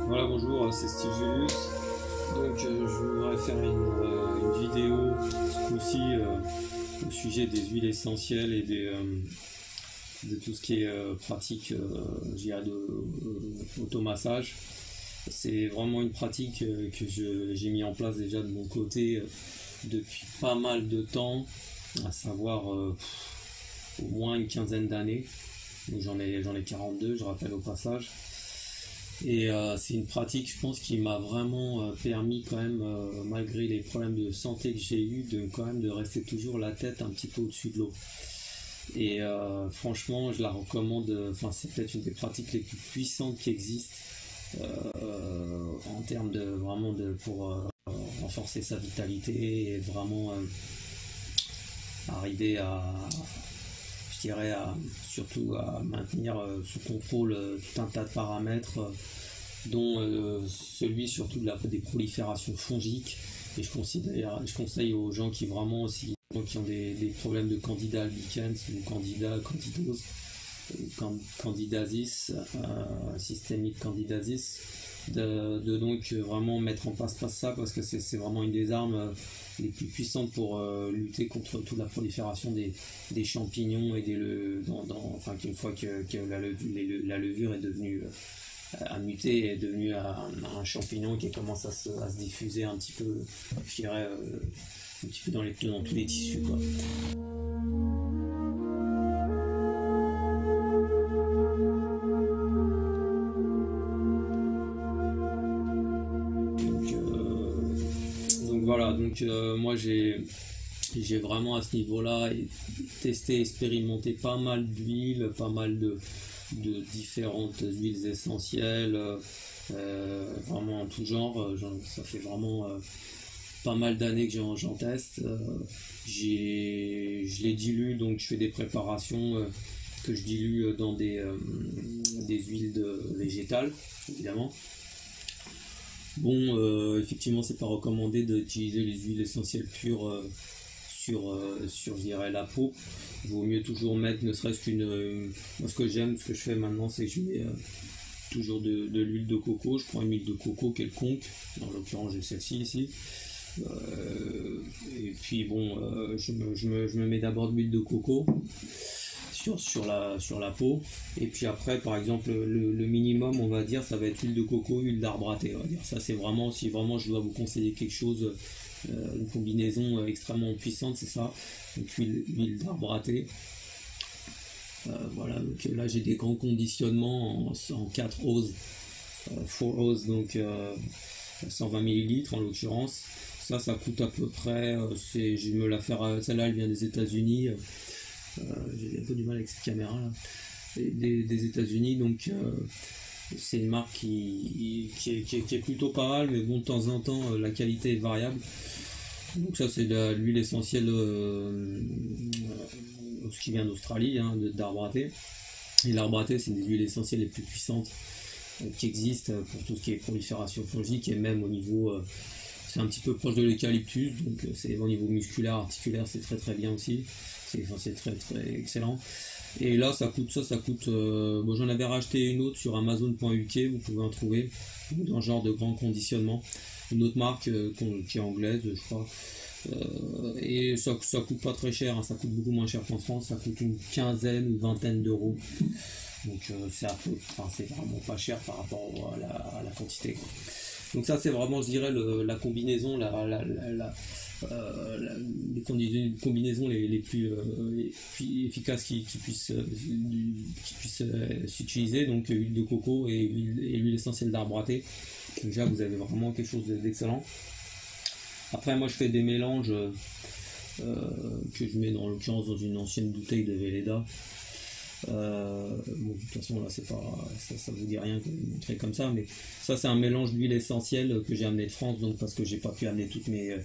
Voilà, bonjour, c'est Steve Julius. Donc je voudrais faire une vidéo ce coup-ci au sujet des huiles essentielles et de tout ce qui est pratique d'automassage. C'est vraiment une pratique que j'ai mis en place déjà de mon côté depuis pas mal de temps, à savoir au moins une quinzaine d'années. Donc j'en ai 42, je rappelle au passage. Et c'est une pratique, je pense, qui m'a vraiment permis quand même, malgré les problèmes de santé que j'ai eu, de rester toujours la tête un petit peu au-dessus de l'eau. Et franchement, je la recommande. Enfin, c'est peut-être une des pratiques les plus puissantes qui existent en termes de vraiment pour renforcer sa vitalité et vraiment arriver je dirais surtout à maintenir sous contrôle tout un tas de paramètres, dont celui surtout des proliférations fongiques. Et je conseille aux gens qui vraiment aussi qui ont des problèmes de candida albicans ou candidose, candidasis, systémique candidasis, de donc vraiment mettre en place ça, parce que c'est vraiment une des armes les plus puissantes pour lutter contre toute la prolifération des champignons et enfin qu'une fois que la levure est devenue a muté, est devenue un champignon qui commence à se diffuser un petit peu, je dirais, un petit peu dans tous les tissus, quoi. Voilà, donc moi j'ai vraiment à ce niveau-là testé, expérimenté pas mal d'huiles, pas mal de différentes huiles essentielles, vraiment en tout genre. Ça fait vraiment pas mal d'années que j'en teste. Je les dilue, donc je fais des préparations que je dilue dans des huiles végétales, évidemment. Bon, effectivement, c'est pas recommandé d'utiliser les huiles essentielles pures sur je dirais, la peau. Il vaut mieux toujours mettre, ne serait-ce qu'une... Moi, ce que je fais maintenant, c'est que je mets toujours de l'huile de coco. Je prends une huile de coco quelconque. En l'occurrence, j'ai celle-ci ici. Et puis, bon, je me mets d'abord de l'huile de coco sur la peau, et puis après, par exemple, le minimum, on va dire, ça va être huile de coco, huile d'arbre à thé, on va dire. Ça, c'est vraiment, si vraiment je dois vous conseiller quelque chose, une combinaison extrêmement puissante, c'est ça. Donc huile d'arbre à thé. Voilà, donc là j'ai des grands conditionnements en 4 oses, 4 oses, donc 120 ml en l'occurrence. Ça coûte à peu près, je me la faire, celle-là elle vient des États-Unis. J'ai un peu du mal avec cette caméra là, des États-Unis, donc c'est une marque qui est plutôt pas mal, mais bon, de temps en temps la qualité est variable. Donc ça, c'est de l'huile essentielle qui vient d'Australie, d'arbre à thé. Et l'arbre à thé, c'est une des huiles essentielles les plus puissantes qui existent pour tout ce qui est prolifération fongique, et même au niveau c'est un petit peu proche de l'eucalyptus, donc c'est au niveau musculaire, articulaire, c'est très très bien aussi. C'est très très excellent. Et là, ça coûte. Bon, j'en avais racheté une autre sur Amazon.uk, vous pouvez en trouver dans ce genre de grand conditionnement. Une autre marque qui est anglaise, je crois. Et ça coûte pas très cher, ça coûte beaucoup moins cher qu'en France. Ça coûte une quinzaine ou vingtaine d'euros. Donc c'est vraiment pas cher par rapport à la quantité, quoi. Donc ça, c'est vraiment, je dirais, la combinaison, les combinaisons les plus efficaces qui puissent s'utiliser. Donc huile de coco et l'huile essentielle d'arbre à thé. Déjà, vous avez vraiment quelque chose d'excellent. Après, moi je fais des mélanges que je mets dans l'occurrence dans une ancienne bouteille de Velleda. Bon, de toute façon là c'est pas ça vous dit rien de montrer comme ça, mais ça c'est un mélange d'huile essentielle que j'ai amené de France, donc parce que j'ai pas pu amener toutes mes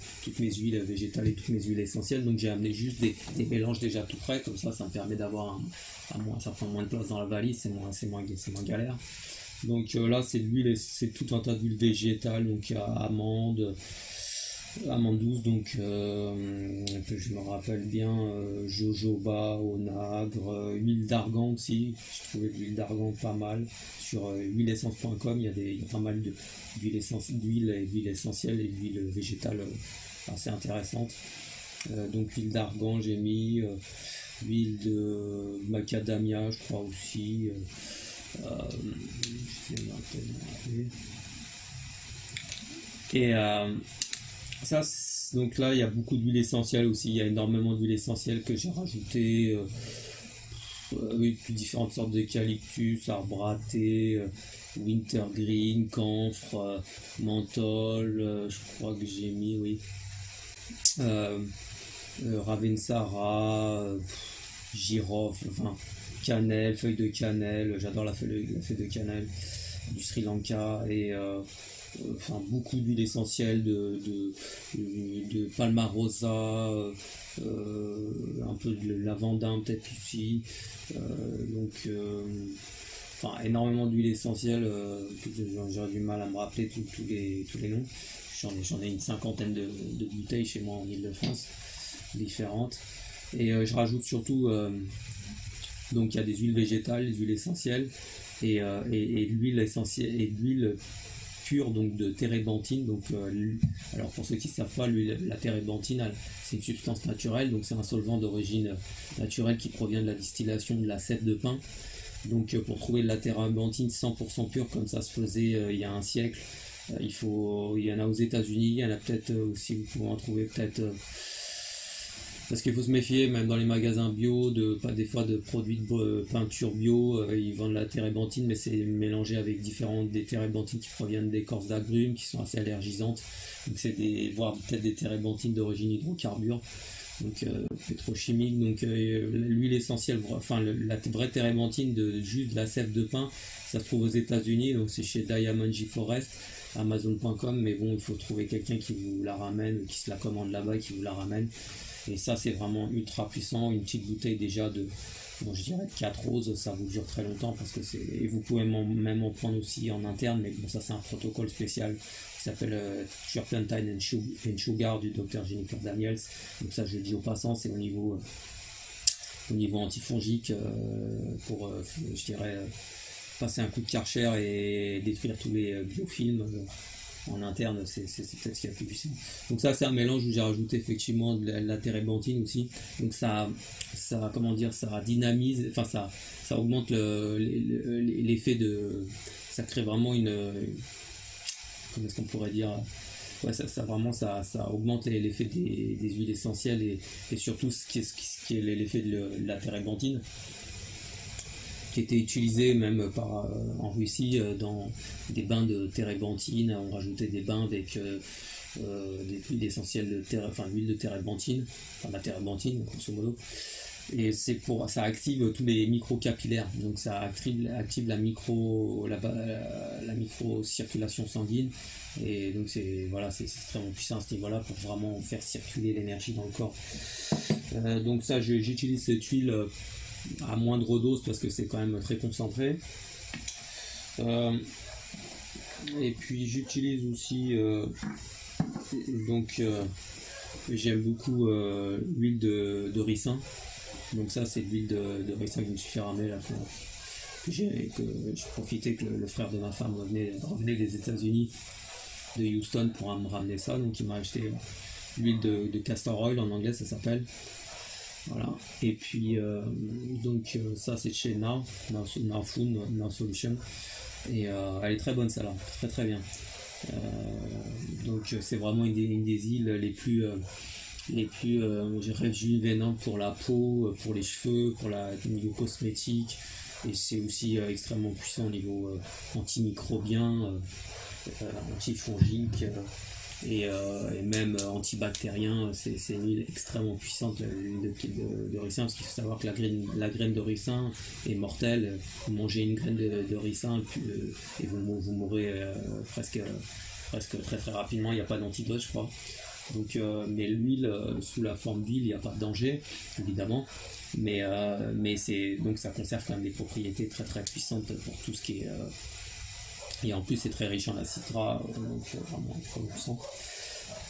huiles végétales et toutes mes huiles essentielles, donc j'ai amené juste des mélanges déjà tout prêts, comme ça me permet d'avoir ça prend moins de place dans la valise, c'est moins galère. Donc là c'est tout un tas d'huiles végétales, donc il y a amandes, Amande douce, donc que je me rappelle bien, jojoba, onagre, huile d'argan aussi. Je trouvais l'huile d'argan pas mal. Sur huileessence.com, il y a pas mal d'huile et d'huile essentielle et d'huile végétale assez intéressante. Donc huile d'argan j'ai mis, huile de macadamia je crois aussi. Et ça, donc là il y a beaucoup d'huile essentielle aussi, il y a énormément d'huile essentielle que j'ai rajouté, oui, différentes sortes d'eucalyptus, arbre à thé, wintergreen, camphre, menthol, je crois que j'ai mis, oui, euh, ravensara, girofle, enfin cannelle, feuille de cannelle, j'adore la feuille de cannelle du Sri Lanka et enfin beaucoup d'huile essentielle de palmarosa, un peu de lavandin peut-être aussi, enfin énormément d'huile essentielle que j'aurais du mal à me rappeler tous les noms. J'en ai une cinquantaine de bouteilles chez moi en Ile-de-France différentes et je rajoute surtout donc il y a des huiles végétales, des huiles essentielles et l'huile essentielle et l'huile pure donc de térébenthine. Donc alors pour ceux qui ne savent pas, la térébenthine c'est une substance naturelle, donc c'est un solvant d'origine naturelle qui provient de la distillation de la sève de pin. Donc pour trouver de la térébenthine 100% pure comme ça se faisait il y a un siècle, il y en a aux États-Unis, il y en a peut-être aussi, vous pouvez en trouver peut-être. Parce qu'il faut se méfier, même dans les magasins bio, pas des fois de produits de peinture bio, ils vendent la térébenthine, mais c'est mélangé avec des térébenthines qui proviennent d'écorces d'agrumes, qui sont assez allergisantes. Donc voire peut-être des térébenthines d'origine hydrocarbure, donc pétrochimique. Donc l'huile essentielle, enfin la vraie térébenthine de juste de la sève de pin, ça se trouve aux États-Unis, donc c'est chez Diamond G Forest. Amazon.com, mais bon, il faut trouver quelqu'un qui vous la ramène, qui se la commande là-bas, qui vous la ramène. Et ça, c'est vraiment ultra puissant. Une petite bouteille déjà bon, je dirais de 4 roses, ça vous dure très longtemps parce que et vous pouvez même en prendre aussi en interne, mais bon, ça c'est un protocole spécial qui s'appelle Turpentine and Sugar du Dr Jennifer Daniels. Donc ça, je le dis au passant, c'est au niveau antifongique pour, je dirais, passer un coup de Karcher et détruire tous les biofilms. En interne, c'est peut-être ce qu'il y a plus puissant. Donc ça, c'est un mélange où j'ai rajouté effectivement de la térébenthine aussi. Donc ça comment dire, ça dynamise, enfin ça augmente l'effet de, ça crée vraiment comment est-ce qu'on pourrait dire, ouais, ça augmente l'effet des huiles essentielles et surtout ce qui est l'effet de la térébenthine, qui était utilisé même en Russie dans des bains de térébenthine. On rajoutait des bains avec des huiles essentielles l'huile de térébenthine, enfin la térébenthine grosso modo. Et ça active tous les micro-capillaires, donc ça active la micro-circulation sanguine, et donc c'est extrêmement puissant à ce niveau-là pour vraiment faire circuler l'énergie dans le corps. Donc ça, j'utilise cette huile à moindre dose parce que c'est quand même très concentré. Et puis j'utilise aussi j'aime beaucoup l'huile de ricin. Donc ça, c'est l'huile de ricin que je me suis fait ramener là, que j'ai profité que le frère de ma femme revenait des États-Unis, de Houston, pour me ramener ça. Donc il m'a acheté l'huile de castor oil, en anglais ça s'appelle. Voilà. Et puis ça c'est de chez Now Solution. Et elle est très bonne, celle-là, très très bien. Donc c'est vraiment une des huiles les plus réjuvénantes pour la peau, pour les cheveux, au niveau cosmétique. Et c'est aussi extrêmement puissant au niveau antimicrobien, antifongique. Et même antibactérien. C'est une huile extrêmement puissante, l'huile de ricin, parce qu'il faut savoir que la graine de ricin est mortelle. Vous mangez une graine de ricin et vous mourrez presque très très rapidement. Il n'y a pas d'antidote, je crois. Donc, mais l'huile sous la forme d'huile, il n'y a pas de danger évidemment, mais donc ça conserve quand même des propriétés très très puissantes pour tout ce qui est et en plus c'est très riche en acide gras, donc vraiment comme on sent.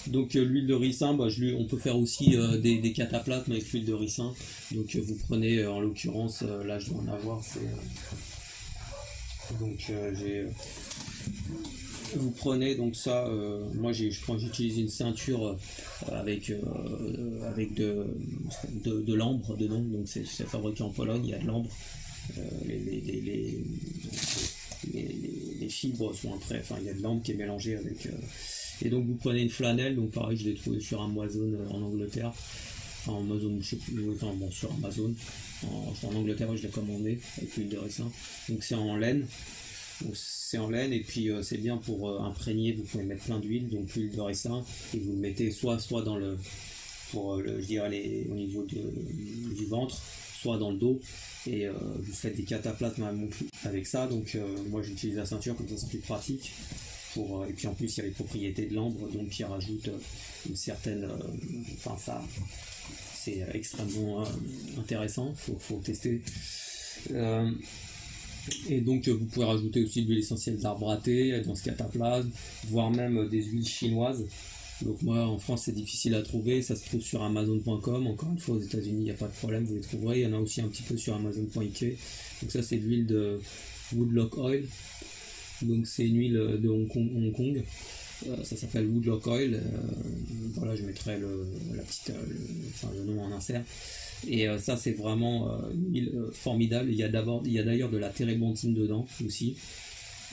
Donc l'huile de ricin, on peut faire aussi des cataplasmes avec l'huile de ricin. Donc vous prenez en l'occurrence, là je dois en avoir, vous prenez donc ça, moi quand j'utilise une ceinture avec de l'ambre dedans, donc c'est fabriqué en Pologne, il y a de l'ambre. Les fibres sont enfin il y a de l'ambre qui est mélangé avec. Et donc vous prenez une flanelle, donc pareil je l'ai trouvé sur Amazon en Angleterre. Enfin Amazon, je sais plus, enfin bon sur Amazon. En Angleterre je l'ai commandé avec l'huile de ricin. Donc c'est en laine. Donc c'est en laine et puis c'est bien pour imprégner, vous pouvez mettre plein d'huile, donc l'huile de ricin, et vous le mettez soit dans le, je dirais au niveau du ventre, soit dans le dos, et vous faites des cataplasmes avec ça. Donc moi j'utilise la ceinture, comme ça c'est plus pratique. Et puis en plus il y a les propriétés de l'ambre, donc qui rajoutent une certaine, enfin ça c'est extrêmement intéressant, faut tester. Et donc vous pouvez rajouter aussi de l'huile essentielle d'arbre à thé dans ce cataplasme, voire même des huiles chinoises. Donc moi en France c'est difficile à trouver, ça se trouve sur Amazon.com, encore une fois aux États-Unis il n'y a pas de problème, vous les trouverez. Il y en a aussi un petit peu sur Amazon.ik. Donc ça c'est de l'huile de Woodlock Oil, donc c'est une huile de Hong Kong. Ça s'appelle Woodlock Oil. Voilà, je mettrai le nom en insert. Et ça c'est vraiment une huile formidable. Il y a d'ailleurs de la térébenthine dedans aussi.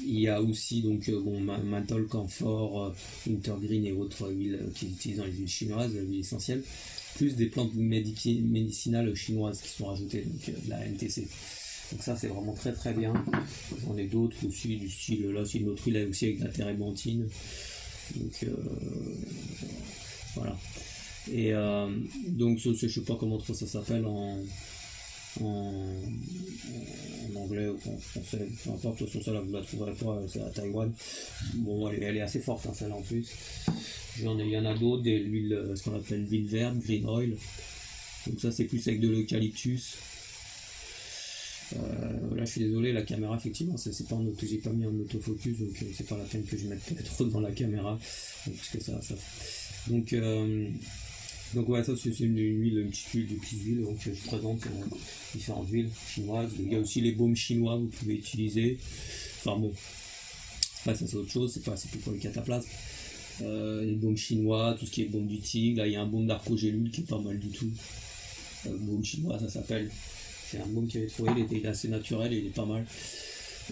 Il y a aussi donc menthol, camphor, wintergreen et autres huiles qu'ils utilisent dans les huiles chinoises, l'huile essentielle, plus des plantes médicinales chinoises qui sont rajoutées, donc de la MTC. Donc ça c'est vraiment très très bien. J'en ai d'autres aussi du style, là c'est une autre huile aussi avec de la térébenthine. Donc voilà. Et donc je sais pas comment trop ça s'appelle en anglais ou en français, peu importe, de toute façon celle-là vous la trouverez pas, c'est à Taïwan. Bon elle est assez forte hein, celle-là en plus. Il y en a d'autres, des huiles, ce qu'on appelle l'huile verte, green oil. Donc ça c'est plus avec de l'eucalyptus. Là je suis désolé, la caméra effectivement c'est pas j'ai pas mis en autofocus, donc c'est pas la peine que je mette trop devant la caméra, parce que ça donc ouais, ça c'est une petite huile de petites huiles, donc je présente différentes huiles chinoises. Il y a aussi les baumes chinois, vous pouvez utiliser. Enfin bon, après ça c'est autre chose, c'est plus pour les cataplasmes. Les baumes chinois, tout ce qui est baume du tigre, là il y a un baume d'arcogélule qui est pas mal du tout. Baume chinois ça s'appelle. C'est un baume que j'avais trouvé, il est assez naturel et il est pas mal.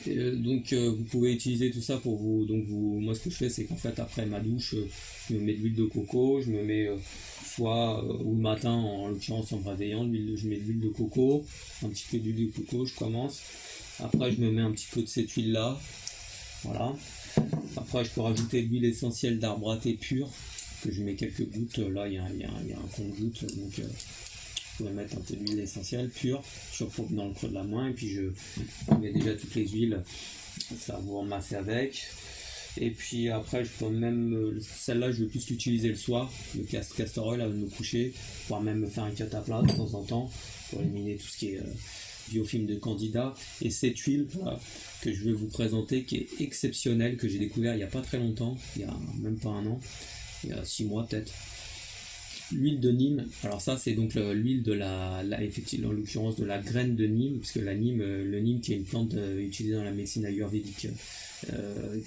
Donc vous pouvez utiliser tout ça pour vous. Donc moi ce que je fais c'est qu'en fait après ma douche, je me mets de l'huile de coco, je me mets soit ou le matin en l'occurrence en me réveillant, je mets de l'huile de coco, un petit peu d'huile de coco, je commence. Après je me mets un petit peu de cette huile là, voilà. Après je peux rajouter de l'huile essentielle d'arbre à thé pur, que je mets quelques gouttes, là il y a un compte-gouttes, donc je vais mettre un peu d'huile essentielle pure dans le creux de la main, et puis je mets déjà toutes les huiles, ça va vous remasser avec. Et puis après je peux même, celle-là je vais plus l'utiliser le soir, le castor oil avant de me coucher, voire même me faire un cataplasme de temps en temps pour éliminer tout ce qui est biofilm de candida. Et cette huile que je vais vous présenter, qui est exceptionnelle, que j'ai découvert il n'y a pas très longtemps, il y a même pas un an, il y a 6 mois peut-être. L'huile de Nîmes, alors ça c'est donc l'huile de effectivement en l'occurrence de la graine de Nîmes, parce que le Nîmes qui est une plante utilisée dans la médecine ayurvédique,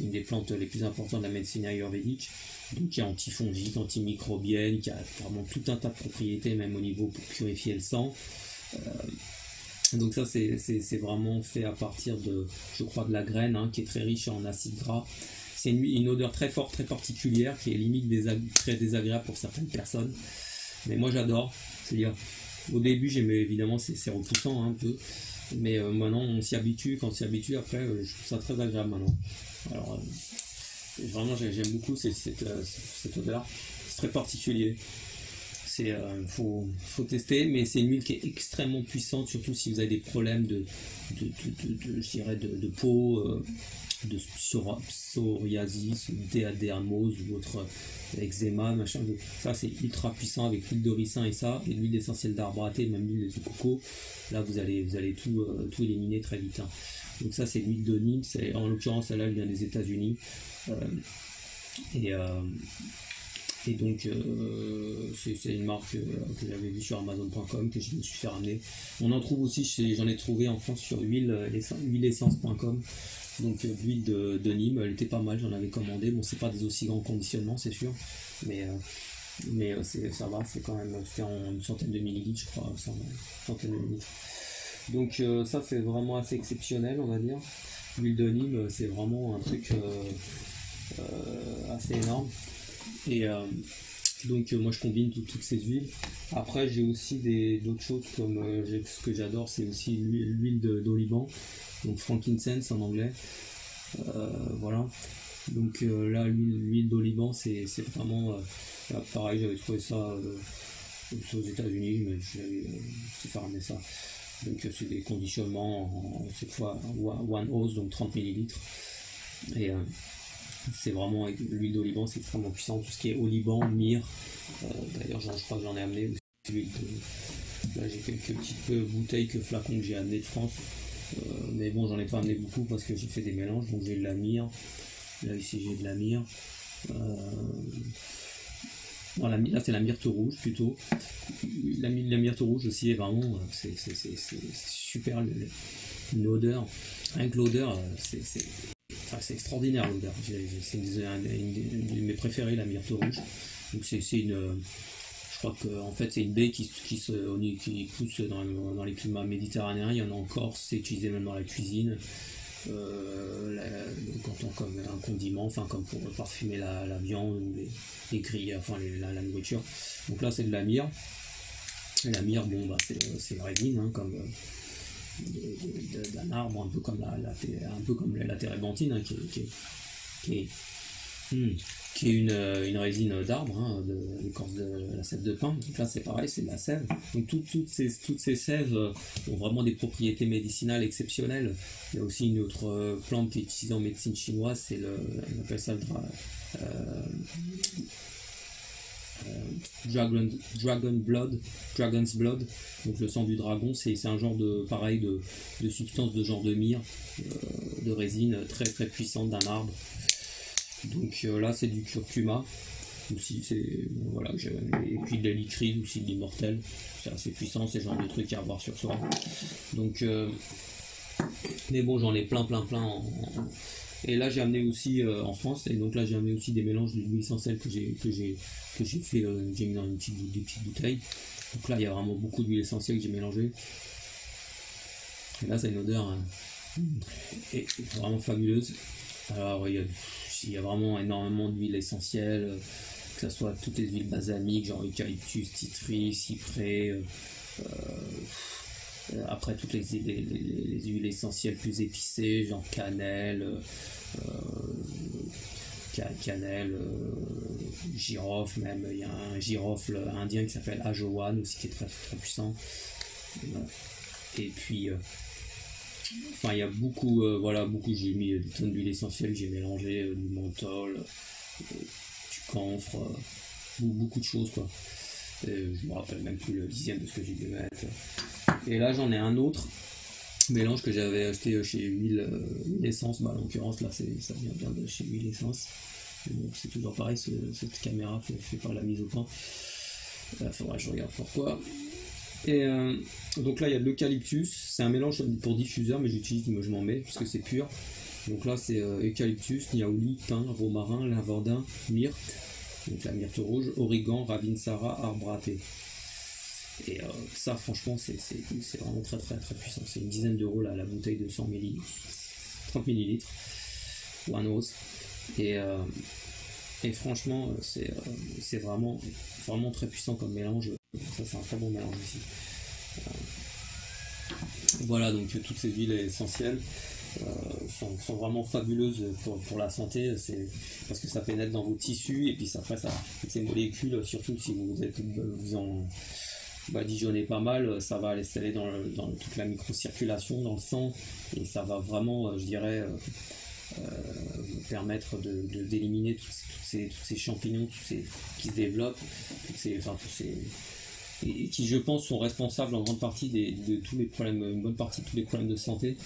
une des plantes les plus importantes de la médecine ayurvédique, donc qui est antifongique, antimicrobienne, qui a vraiment tout un tas de propriétés, même au niveau pour purifier le sang. Donc ça c'est vraiment fait à partir de, je crois, de la graine, hein, qui est très riche en acides gras. C'est une odeur très forte, très particulière, qui est limite très désagréable pour certaines personnes. Mais moi j'adore. C'est-à-dire, au début j'aimais, évidemment c'est repoussant hein, un peu. Mais maintenant on s'y habitue. Quand on s'y habitue, après je trouve ça très agréable maintenant. Alors vraiment j'aime beaucoup cette odeur. C'est très particulier. Faut tester, mais c'est une huile qui est extrêmement puissante, surtout si vous avez des problèmes de peau, de psoriasis, dermose ou autre eczéma, machin. Ça c'est ultra puissant avec l'huile de ricin et l'huile essentielle d'arbre à thé, même l'huile de coco. Là vous allez tout éliminer très vite. Hein. Donc ça c'est l'huile de Nîmes, en l'occurrence celle-là elle vient des États-Unis. Et donc c'est une marque que j'avais vue sur Amazon.com, que je me suis fait ramener. On en trouve aussi, j'en ai trouvé en France sur huileessence.com. Donc l'huile de Nîmes, elle était pas mal, j'en avais commandé. Bon, c'est pas des aussi grands conditionnements, c'est sûr, mais ça va, c'est quand même, c'était en une centaine de millilitres, je crois, centaine de millilitres. Donc ça c'est vraiment assez exceptionnel, on va dire. L'huile de Nîmes, c'est vraiment un truc assez énorme. Et donc moi je combine toutes ces huiles. Après j'ai aussi d'autres choses comme ce que j'adore, c'est aussi l'huile d'oliban, donc frankincense en anglais. Voilà. Donc là l'huile d'oliban c'est vraiment pareil, j'avais trouvé ça aux États-Unis, mais j'avais fait ramener ça. Donc c'est des conditionnements cette fois one ounce, donc 30 millilitres. Et c'est vraiment, avec l'huile d'oliban, c'est extrêmement puissant. Tout ce qui est oliban, myrrhe, d'ailleurs je crois que j'en ai amené aussi. Là j'ai quelques petites bouteilles, flacons que j'ai amené de France. Mais bon, j'en ai pas amené beaucoup parce que j'ai fait des mélanges. Donc j'ai de la myrrhe. Là ici j'ai de la myrrhe. Là c'est la myrte rouge plutôt. La myrte rouge aussi est vraiment, c'est super, une odeur. Rien que l'odeur, c'est extraordinaire l'odeur. C'est une de mes préférées, la myrte rouge. Donc c'est une, je crois que en fait c'est une baie qui pousse dans les climats méditerranéens. Il y en a en Corse, c'est utilisé même dans la cuisine. Comme un condiment, enfin comme pour parfumer la viande ou les grilles, enfin la nourriture. Donc là c'est de la myrrhe. Et la myrrhe, bon bah c'est une résine, hein, comme d'un arbre, un peu comme la térébenthine, hein, qui est une résine d'arbre, hein, de l'écorce de la sève de pin. Donc là c'est pareil, c'est de la sève. Donc toutes ces sèves ont vraiment des propriétés médicinales exceptionnelles. Il y a aussi une autre plante qui est utilisée en médecine chinoise, on appelle ça Dragon's Blood, donc le sang du dragon. C'est un genre de substance de genre de myrrhe, de résine très très puissante d'un arbre. Donc là c'est du curcuma aussi, voilà, et puis de l'hélicryse aussi, de l'immortel, c'est assez puissant, c'est le genre de truc à avoir sur soi. Donc mais bon, j'en ai plein et là j'ai amené aussi en France, et donc là j'ai amené aussi des mélanges d'huile essentielle que j'ai fait, j'ai mis dans des petites bouteilles. Donc là il y a vraiment beaucoup d'huile essentielle que j'ai mélangé, et là ça a une odeur vraiment fabuleuse. Alors il y a vraiment énormément d'huiles essentielles, que ce soit toutes les huiles balsamiques, genre eucalyptus, titri, cyprès, après toutes les huiles essentielles plus épicées, genre cannelle, girofle même. Il y a un girofle indien qui s'appelle ajowan aussi, qui est très très puissant. Et puis il y a beaucoup, j'ai mis des tonnes d'huile essentielle, j'ai mélangé du menthol, du camphre, beaucoup de choses quoi. Je me rappelle même plus le dixième de ce que j'ai dû mettre. Et là j'en ai un autre mélange que j'avais acheté chez Huile Essence. En l'occurrence là ça vient bien de chez Huile Essence. Bon, c'est toujours pareil, cette caméra fait pas la mise au point. Faudra que je regarde pourquoi. Et donc là il y a de l'eucalyptus, c'est un mélange pour diffuseur, mais je m'en mets parce que c'est pur. Donc là c'est eucalyptus, niaouli, thym, romarin, lavandin, myrte, donc la myrte rouge, origan, ravinsara, arbre à thé. Et ça franchement c'est vraiment très très très puissant. C'est une dizaine d'euros la bouteille de 100 ml, 30 ml, one ounce. Et franchement c'est vraiment très puissant comme mélange. Ça c'est un très bon mélange aussi. Voilà, donc toutes ces huiles essentielles sont vraiment fabuleuses pour la santé. C'est parce que ça pénètre dans vos tissus, et puis après ces molécules, surtout si vous en badigeonnez pas mal, ça va aller dans toute la microcirculation dans le sang, et ça va vraiment, je dirais, vous permettre d'éliminer tous ces champignons qui se développent, tous ces et qui je pense sont responsables en grande partie de tous les problèmes, une bonne partie de tous les problèmes de santé.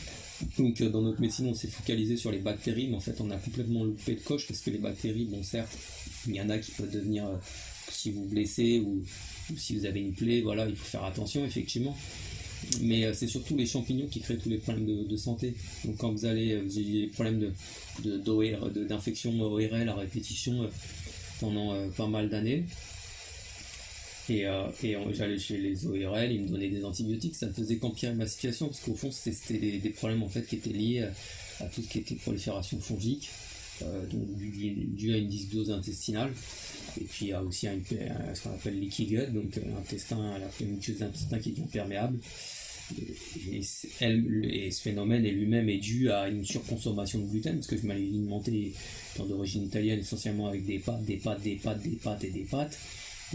Donc dans notre médecine on s'est focalisé sur les bactéries, mais en fait on a complètement loupé de coche, parce que les bactéries, bon certes, il y en a qui peuvent devenir, si vous blessez ou si vous avez une plaie, voilà, il faut faire attention effectivement. Mais c'est surtout les champignons qui créent tous les problèmes de santé. Donc quand vous avez des problèmes d'infection ORL à répétition pendant pas mal d'années, j'allais chez les ORL, ils me donnaient des antibiotiques, ça ne faisait qu'empirer ma situation, parce qu'au fond c'était des problèmes en fait qui étaient liés à tout ce qui était prolifération fongique, donc dû à une dysbiose intestinale, et puis il y a aussi ce qu'on appelle leaky gut, donc la muqueuse d'intestin qui est imperméable. Et ce phénomène lui-même est dû à une surconsommation de gluten, parce que je m'alimentais d'origine italienne essentiellement avec des pâtes, et des pâtes.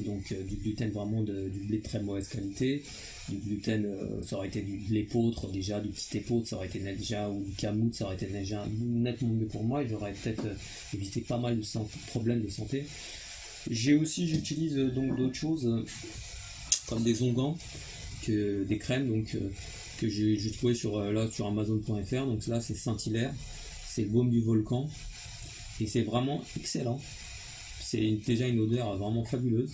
Donc du gluten vraiment du blé de très mauvaise qualité, du gluten, ça aurait été de l'épeautre déjà, du petit épeautre, ça aurait été déjà, ou du kamut, ça aurait été déjà nettement mieux pour moi, et j'aurais peut-être évité pas mal de problèmes de santé. J'utilise donc d'autres choses comme des onguents, des crèmes donc que j'ai trouvé sur Amazon.fr. Donc là c'est Saint-Hilaire, c'est le baume du volcan, et c'est vraiment excellent. C'est déjà une odeur vraiment fabuleuse,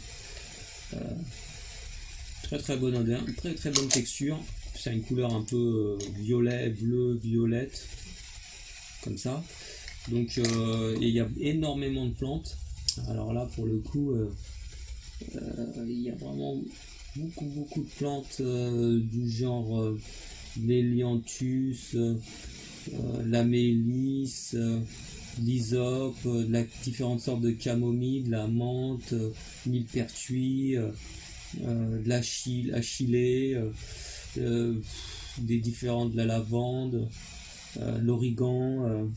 très très bonne odeur, très très bonne texture, ça a une couleur un peu violet, bleu, violette, comme ça. Donc il y a énormément de plantes. Alors là pour le coup il y a vraiment beaucoup de plantes du genre l'hélianthus, la mélisse, l'hysope, différentes sortes de camomille, de la menthe, millepertuis, de l'achillée, de la lavande, l'origan,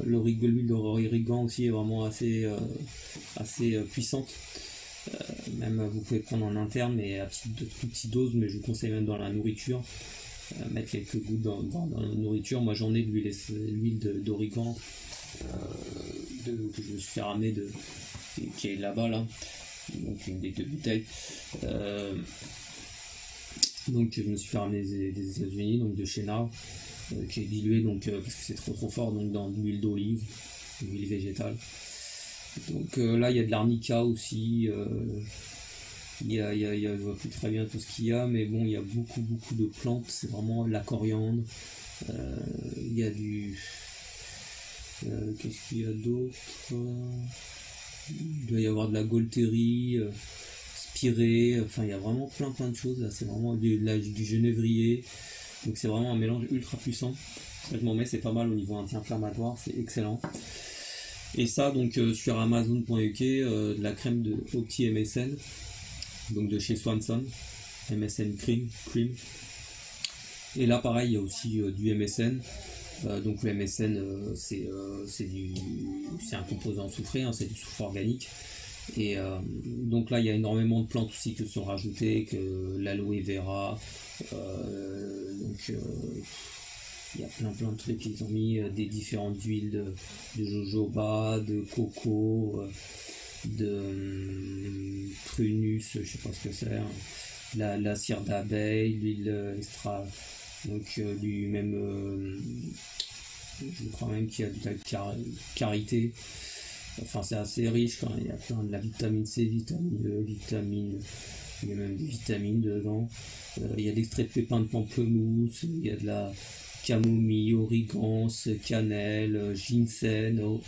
l'huile d'origan aussi est vraiment assez puissante. Même vous pouvez prendre en interne, mais à toute petite dose, mais je vous conseille même dans la nourriture, mettre quelques gouttes dans la nourriture. Moi j'en ai de l'huile d'origan que je me suis fait ramener qui est là-bas là, donc une des 2 bouteilles. Donc je me suis fait ramener des États-Unis, donc de chez Now, qui est dilué donc parce que c'est trop fort, donc dans de l'huile d'olive, l'huile végétale. Donc là il y a de l'arnica aussi, je vois plus très bien tout ce qu'il y a, mais bon il y a beaucoup de plantes, c'est vraiment la coriandre, il y a qu'est-ce qu'il y a d'autre, il doit y avoir de la gaultérie, spirée, enfin il y a vraiment plein de choses, là c'est vraiment du genévrier, donc c'est vraiment un mélange ultra puissant. Je m'en mets, c'est pas mal au niveau anti-inflammatoire, c'est excellent. Et ça donc sur Amazon.uk, de la crème de Opti MSN, donc de chez Swanson, MSN Cream. Et là pareil il y a aussi du MSN, donc le MSN c'est un composant soufré, hein, c'est du soufre organique. Et donc là il y a énormément de plantes aussi qui sont rajoutées, que l'aloe vera, il y a plein de trucs qu'ils ont mis, des différentes huiles de jojoba, de coco, de prunus, je sais pas ce que c'est, hein, la cire d'abeille, l'huile extra, donc je crois même qu'il y a de la karité. Enfin c'est assez riche quand même, il y a plein de la vitamine C, vitamine E, il y a même des vitamines dedans, il y a de l'extrait de pépins de pamplemousse, il y a de la camomille, origan, cannelle, ginseng,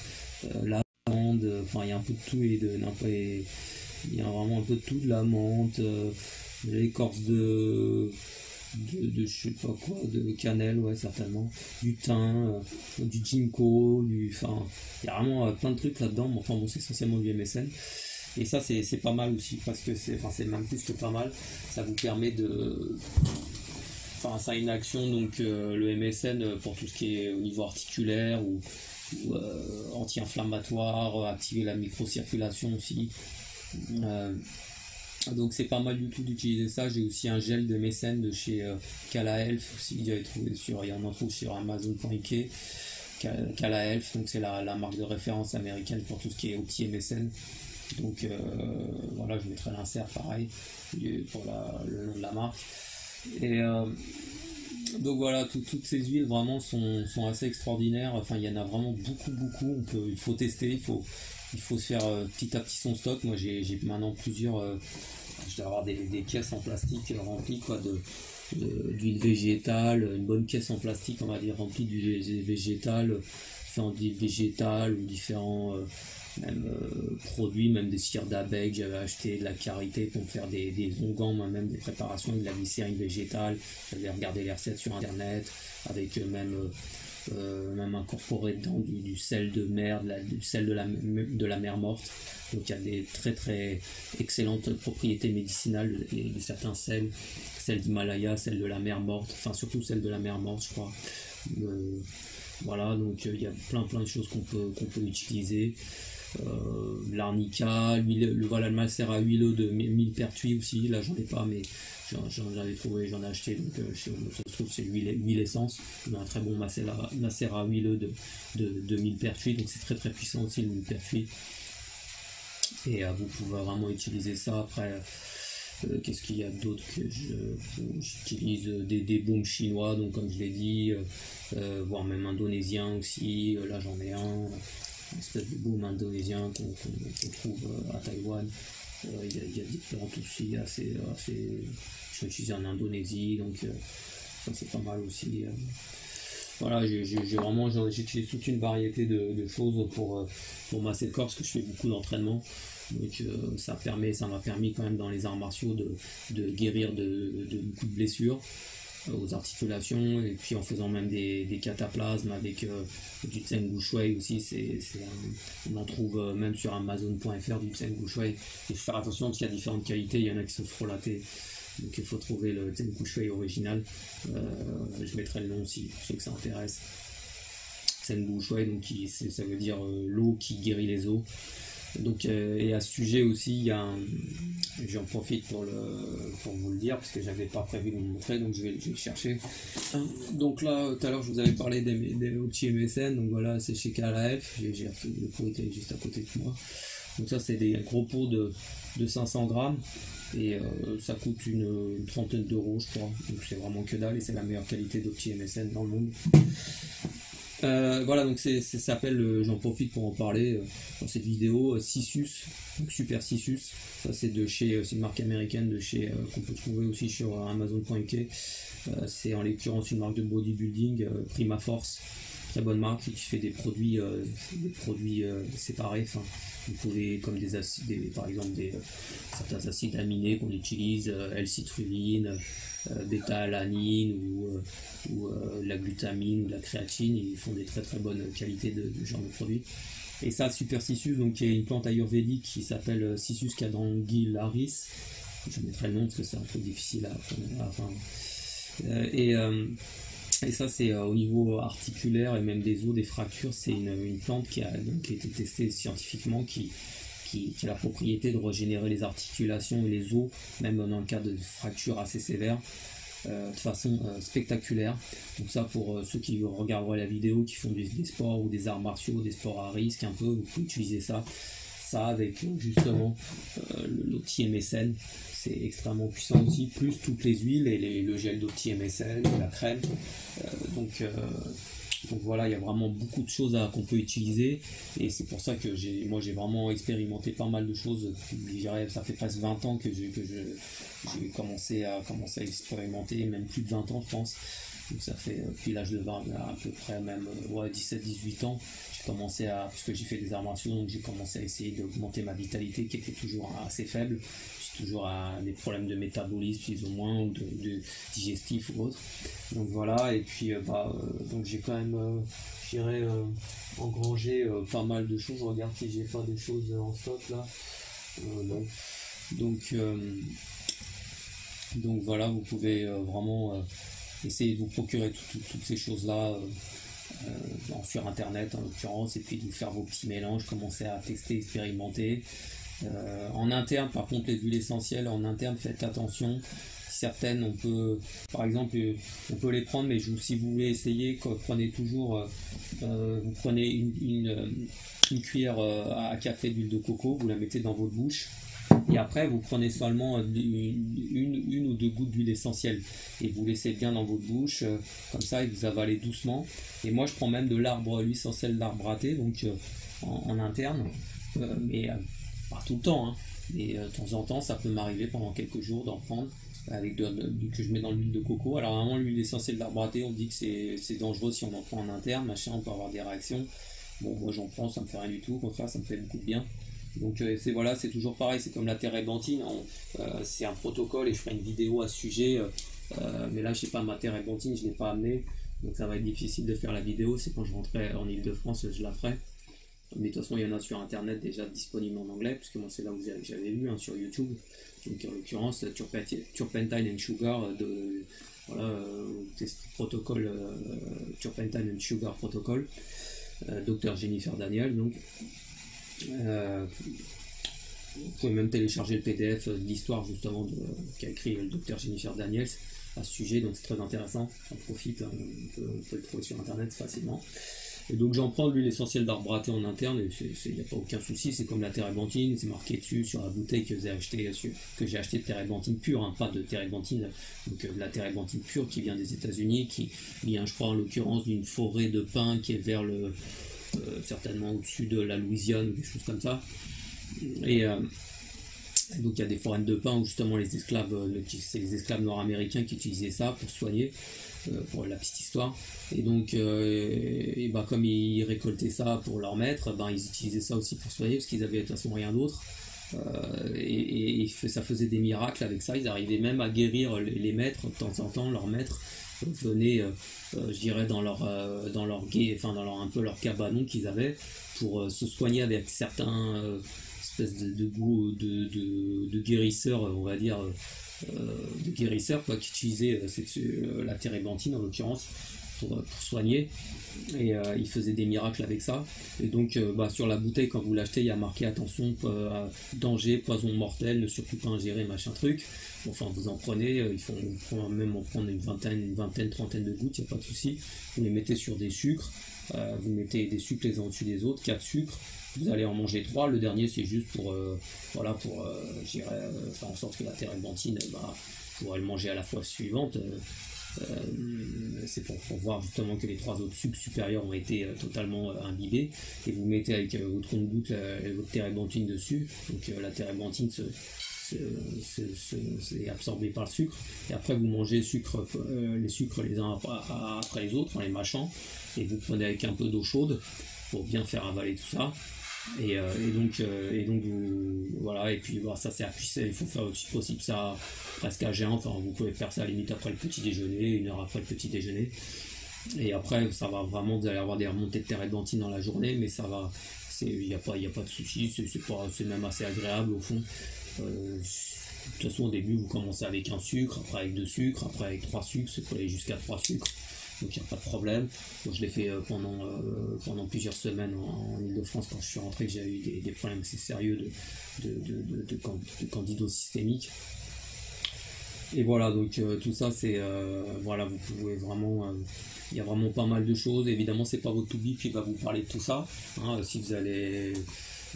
lavande, enfin il y a un peu de tout, il y a vraiment un peu de tout, de la menthe, l'écorce de je sais pas quoi, de cannelle, ouais certainement, du thym, du ginkgo, enfin il y a vraiment plein de trucs là-dedans, mais enfin bon c'est essentiellement du MSN. Et ça c'est pas mal aussi, parce que c'est même plus que pas mal, ça vous permet ça a une action, donc le MSN pour tout ce qui est au niveau articulaire ou anti-inflammatoire, activer la microcirculation aussi. Donc c'est pas mal du tout d'utiliser ça. J'ai aussi un gel de mécène de chez Cala Health aussi, il y en trouve sur Amazon.uk. Cala Health, donc c'est la marque de référence américaine pour tout ce qui est opti et mécène. Donc voilà, je mettrai l'insert pareil pour le nom de la marque. Et donc voilà, toutes ces huiles vraiment sont assez extraordinaires. Enfin, il y en a vraiment beaucoup. Il faut tester, il faut se faire petit à petit son stock. Moi j'ai maintenant plusieurs, je dois avoir des caisses en plastique remplies quoi, d'huile végétale, une bonne caisse en plastique on va dire remplie d'huile végétale, différentes huiles végétales ou différents même produits, même des cires d'abeilles que j'avais acheté, de la karité pour me faire des onguents, même des préparations avec de la glycérine végétale. J'avais regardé les recettes sur internet avec même incorporé dedans du sel de mer, du sel de la mer morte. Donc il y a des très excellentes propriétés médicinales de certains sels, sel d'Himalaya, sel de la mer morte, enfin surtout celle de la mer morte je crois. Voilà, donc il y a plein de choses qu'on peut utiliser. L'arnica, voilà le macérat huileux de millepertuis aussi, là j'en ai pas mais j'en avais trouvé, j'en ai acheté, donc ça se trouve c'est l'huile essence, on a un très bon macérat huileux de millepertuis, donc c'est très puissant aussi le millepertuis, et vous pouvez vraiment utiliser ça. Après qu'est-ce qu'il y a d'autre que j'utilise, des baumes chinois, donc comme je l'ai dit, voire même indonésien aussi, là j'en ai un espèce de baume indonésien qu'on trouve à Taïwan. Il y a différentes aussi je l'utilise en Indonésie, donc ça c'est pas mal aussi. Voilà, j'utilise toute une variété de choses pour masser le corps, parce que je fais beaucoup d'entraînement, donc ça m'a permis quand même dans les arts martiaux de guérir de beaucoup de blessures aux articulations, et puis en faisant même des cataplasmes avec du Zheng Shui aussi. On en trouve même sur Amazon.fr du Zheng Shui. Il faut faire attention parce qu'il y a différentes qualités, il y en a qui sont frelatés, donc il faut trouver le Zheng Shui original. Je mettrai le nom aussi pour ceux que ça intéresse. Zheng Shui, donc ça veut dire l'eau qui guérit les os. Donc et à ce sujet aussi, j'en profite pour vous le dire parce que j'avais pas prévu de vous le montrer, donc je vais le chercher. Donc là tout à l'heure je vous avais parlé des Opti MSN, donc voilà c'est chez KLF, le pot était juste à côté de moi. Donc ça c'est des gros pots de 500 grammes et ça coûte une trentaine d'euros je crois, donc c'est vraiment que dalle et c'est la meilleure qualité d'Opti MSN dans le monde. Voilà, donc ça s'appelle, j'en profite pour en parler dans cette vidéo, Sisus, donc Super Sisus. Ça c'est c'est une marque américaine qu'on peut trouver aussi sur Amazon.fr. C'est en l'occurrence une marque de bodybuilding, Prima Force, très bonne marque qui fait des produits séparés. Enfin, vous pouvez, comme par exemple certains acides aminés qu'on utilise, L-citrulline, bêta-alanine ou la glutamine ou la créatine, ils font des très bonnes qualités de genre de produits. Et ça, Super Sisus, donc qui est une plante ayurvédique qui s'appelle Sisus cadranguillaris. Je mettrai le nom parce que c'est un peu difficile et ça c'est au niveau articulaire et même des os, des fractures. C'est une plante qui a été testée scientifiquement, qui a la propriété de régénérer les articulations et les os, même dans le cas de fractures assez sévères, de façon spectaculaire. Donc ça, pour ceux qui regarderaient la vidéo, qui font des sports ou des arts martiaux, des sports à risque un peu, vous pouvez utiliser ça avec justement l'Opti MSN. C'est extrêmement puissant aussi, plus toutes les huiles et le gel d'Opti MSN, la crème. Donc voilà, il y a vraiment beaucoup de choses qu'on peut utiliser, et c'est pour ça que j'ai vraiment expérimenté pas mal de choses. Je dirais, ça fait presque 20 ans que j'ai commencé à expérimenter, même plus de 20 ans je pense. Donc ça fait depuis l'âge de 20 à peu près même 17-18 ans, j'ai commencé puisque j'ai fait des arts martiaux, donc j'ai commencé à essayer d'augmenter ma vitalité qui était toujours assez faible. J'ai toujours des problèmes de métabolisme plus ou moins, ou de digestif ou autre. Donc voilà, et puis donc j'ai quand même engrangé pas mal de choses. Je regarde si j'ai pas des choses en stock là. Non. Donc voilà, vous pouvez vraiment essayer de vous procurer toutes ces choses là sur internet en l'occurrence, et puis de vous faire vos petits mélanges, commencer à tester, expérimenter. En interne, par contre, les huiles essentielles en interne, faites attention. certaines, on peut, par exemple, on peut les prendre, mais si vous voulez essayer, prenez toujours, vous prenez une cuillère à café d'huile de coco, vous la mettez dans votre bouche. Et après, vous prenez seulement une ou 2 gouttes d'huile essentielle et vous laissez bien dans votre bouche, comme ça, et vous avalez doucement. Et moi, je prends même de l'huile essentielle d'arbre à thé, donc en interne, mais pas tout le temps, hein. Mais de temps en temps, ça peut m'arriver pendant quelques jours d'en prendre avec que je mets dans l'huile de coco. Alors, vraiment, l'huile essentielle d'arbre à thé, on dit que c'est dangereux si on en prend en interne, machin, on peut avoir des réactions. Bon, moi, j'en prends, ça me fait rien du tout, au contraire, ça me fait beaucoup de bien. Donc c'est toujours pareil, c'est comme la térébenthine, c'est un protocole et je ferai une vidéo à ce sujet, mais là je sais pas, ma térébenthine je l'ai pas amenée, donc ça va être difficile de faire la vidéo, c'est quand je rentrerai en Ile-de-France je la ferai. Mais de toute façon il y en a sur internet déjà disponible en anglais, puisque moi c'est là où j'avais vu, hein, sur YouTube. Donc en l'occurrence Turpentine and Sugar, protocole, Turpentine and Sugar Protocol, Dr Jennifer Daniels. Donc vous pouvez même télécharger le PDF de l'histoire justement qu'a écrit le docteur Jennifer Daniels à ce sujet, donc c'est très intéressant, on profite, hein, on peut le trouver sur internet facilement. Et donc j'en prends de l'huile essentielle d'arbre à thé en interne, et il n'y a pas aucun souci, c'est comme la térébenthine, c'est marqué dessus sur la bouteille que j'ai acheté de térébenthine pure, hein, pas de térébenthine, donc la térébenthine pure qui vient des États-Unis, qui vient je crois en l'occurrence d'une forêt de pins qui est vers le certainement au-dessus de la Louisiane ou des choses comme ça, et donc il y a des forêts de pins où justement les esclaves, c'est les esclaves nord-américains qui utilisaient ça pour soigner, pour la petite histoire, et donc comme ils récoltaient ça pour leur maître, ils utilisaient ça aussi pour soigner parce qu'ils avaient de toute façon rien d'autre, ça faisait des miracles avec ça, ils arrivaient même à guérir les maîtres de temps en temps, leurs maîtres venaient, je dirais, dans leur un peu leur cabanon qu'ils avaient pour se soigner avec certains espèces de goût de guérisseurs, on va dire, de guérisseurs qui utilisaient la térébenthine en l'occurrence pour soigner, et ils faisaient des miracles avec ça. Et donc sur la bouteille, quand vous l'achetez, il y a marqué attention, danger, poison mortel, ne surtout pas ingérer, machin truc. Enfin, vous en prenez, il faut même en prendre une vingtaine, trentaine de gouttes, il n'y a pas de souci. Vous les mettez sur des sucres, vous mettez des sucres les uns au-dessus des autres, 4 sucres, vous allez en manger 3, le dernier c'est juste pour faire en sorte que la térébenthine, vous pourrez le manger à la fois suivante. C'est pour voir justement que les 3 autres sucres supérieurs ont été totalement imbibés, et vous mettez avec votre compte-gouttes votre térébenthine dessus, donc la térébenthine c'est absorbé par le sucre, et après vous mangez les sucres les uns après les autres en les mâchant, et vous prenez avec un peu d'eau chaude pour bien faire avaler tout ça. Et donc voilà, et puis ça c'est à cuisser, il faut faire aussi possible ça presque à jeun, enfin vous pouvez faire ça à la limite après le petit déjeuner, 1 heure après le petit déjeuner, et après ça va vraiment, vous allez avoir des remontées de térébenthine dans la journée, mais ça va, il n'y a pas de souci, c'est même assez agréable au fond. De toute façon au début vous commencez avec 1 sucre, après avec 2 sucres, après avec 3 sucres, c'est pour aller jusqu'à 3 sucres. Donc il n'y a pas de problème. Donc, je l'ai fait pendant plusieurs semaines en Ile-de-France quand je suis rentré, que j'avais eu des problèmes assez sérieux de candidose systémique. Et voilà, donc tout ça c'est voilà, vous pouvez vraiment, il y a vraiment pas mal de choses. Évidemment c'est pas votre to-be qui va vous parler de tout ça, hein, si vous allez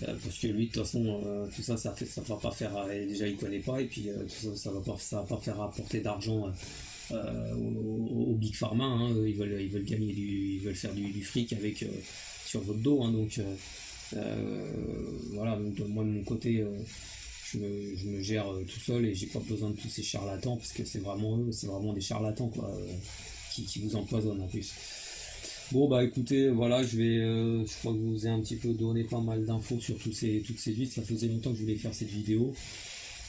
parce que lui de toute façon tout ça ça va pas faire, déjà il connaît pas, et puis tout ça va pas faire apporter d'argent au Big Pharma, hein. Ils veulent gagner ils veulent faire du fric avec sur votre dos, hein, donc voilà, donc moi de mon côté je me gère tout seul, et j'ai pas besoin de tous ces charlatans, parce que c'est vraiment des charlatans quoi, qui vous empoisonnent en plus. Bon écoutez, voilà, je crois que je vous ai un petit peu donné pas mal d'infos sur toutes ces huiles. Ça faisait longtemps que je voulais faire cette vidéo.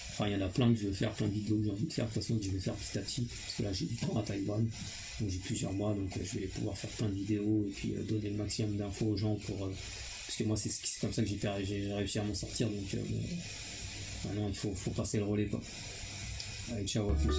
Enfin, il y en a plein que je veux faire, plein de vidéos que j'ai envie de faire, de toute façon, que je vais faire petit à petit, parce que là j'ai du temps à Taïwan, donc j'ai plusieurs mois, donc je vais pouvoir faire plein de vidéos, et puis donner le maximum d'infos aux gens, parce que moi c'est comme ça que j'ai réussi à m'en sortir, donc maintenant il faut passer le relais, quoi. Allez, ciao, à plus.